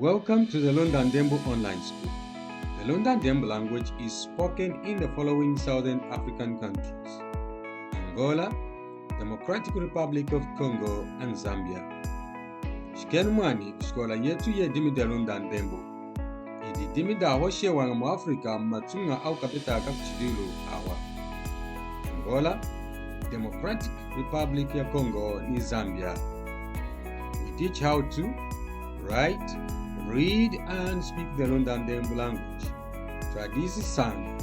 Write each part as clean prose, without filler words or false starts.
Welcome to the LUNDA-NDEMBU online school. The LUNDA-NDEMBU language is spoken in the following Southern African countries: Angola, Democratic Republic of Congo, and Zambia. Shikeni mwani kuskola yetu ye dimi da LUNDA-NDEMBU. Idi dimi da hoshe wanga mu Afrika matsunga au kapeta kakuchidilu awa. Angola, Democratic Republic ya Congo ni Zambia. We teach how to write, read and speak the LUNDA-NDEMBU language. Tradisi sana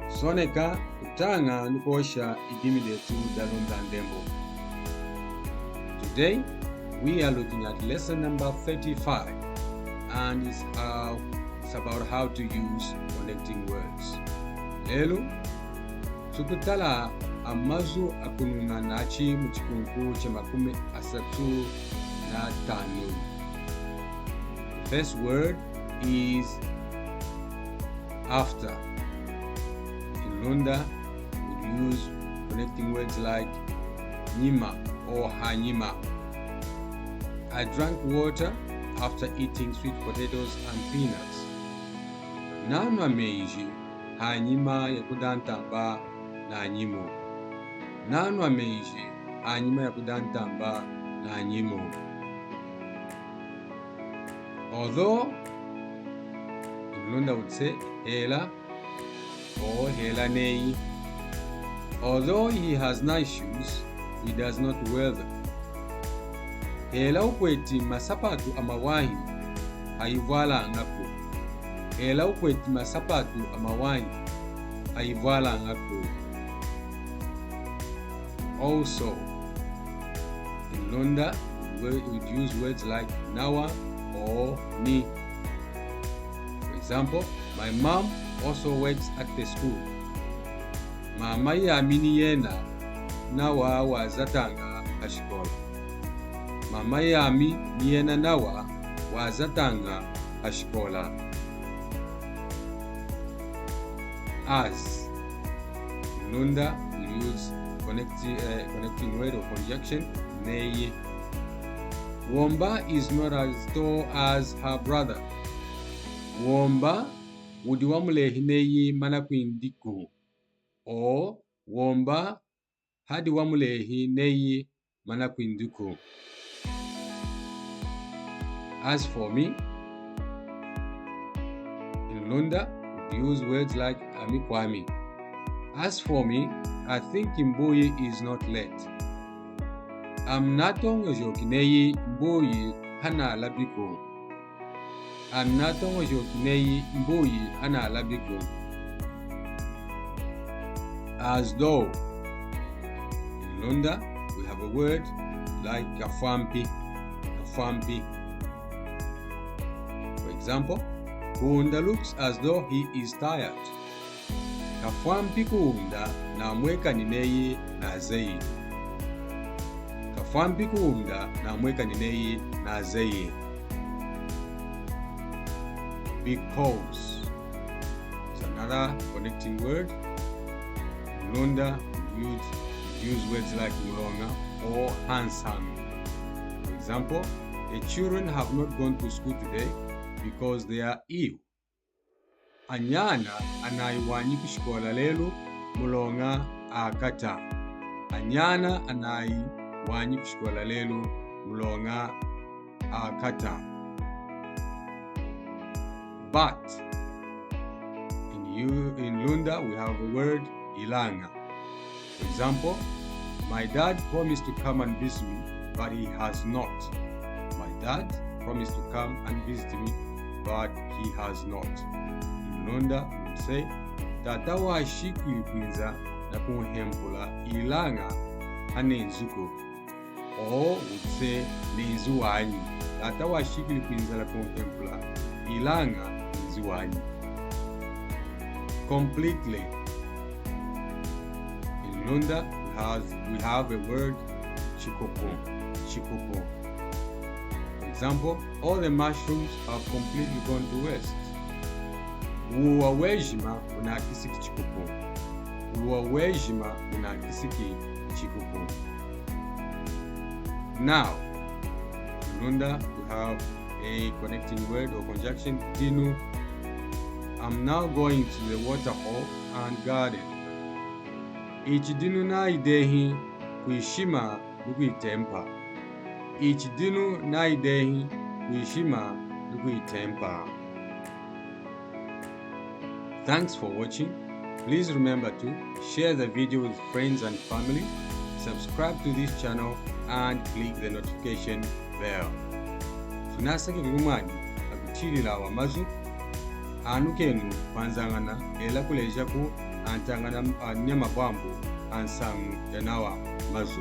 soneka kutanga nukosha idimi letu da LUNDA-NDEMBU. Today we are looking at lesson number 35 and it's about how to use connecting words. Lelo tukutala amazu akununga nachi muchikunku chemakumi asatu na tanu. First word is after. In Lunda, we use connecting words like Nima or Hanyima. I drank water after eating sweet potatoes and peanuts. Nanwa meiji Hanyima yakudantamba na nyimo. Nanwa meiji Hanyima yakudantamba na nyimo. Although, in Lunda would say Hela or Hela nei. Although he has nice shoes, he does not wear them. Hela ukweti masapatu amawahi aivala ngako. Hela ukweti masapatu amawahi aivala ngako. Also, in Lunda, we would use words like nawa or ni. For example, my mom also works at the school. Mama yami ni yena nawa wazatanga ashikola. Mama yami ni yena nawa wazatanga ashikola. As in Lunda, we use connecting word or conjunction nei. Womba is not as tall as her brother. Womba wudi wamulehi neyi mana kwindiku. Or Womba hadi wamulehi neyi mana kwindiku. As for me, in Lunda, we use words like amikwami. As for me, I think Mbuyi is not late. Amnatongo jokineyi Mbuyi hana labiko. Amnatongo jokineyi Mbuyi hana labiko. As though. In Lunda, we have a word like kafampi. Kafampi. For example, Kuunda looks as though he is tired. Kafampi Kuunda na mweka nineyi na zei. Kafampi Kuunda na mweka nineyi na zei. Because is another connecting word. In Lunda, we use words like mulonga or handsome. For example, the children have not gone to school today because they are ill. Anyana anaiwanyi kushikola lelo mulonga akata. Anyana anaiwanyi kushikola lelo mulonga akata. But in Lunda we have a word ilanga. For example, my dad promised to come and visit me, but he has not. My dad promised to come and visit me, but he has not. In Lunda, we would say, tata wa shikuyipinza na kunhempula ilanga hanenzuko. Or would say, nenzuwanyi. Tata wa shikuyipinza na kunhempula ilanga nenzuwanyi. Completely. In Lunda, we have a word chikopo. Chikopo. For example, all the mushrooms have completely gone to waste. Uwawejima unakisiki chikopo. Uwawejima unakisiki chikopo. Now, in Lunda, we have a connecting word or conjunction. Dinu. I'm now going to the waterhole and garden. Ichidinu na idehi kuishima nukuitempa. Ichidinu na idehi kuishima nukuitempa. Thanks for watching. Please remember to share the video with friends and family, subscribe to this channel and click the notification bell. Tunasake kumani akuchilila wamazu anukenu panzangana ela kuleja ku antangana nyama bambu ansangu yanawa mazu.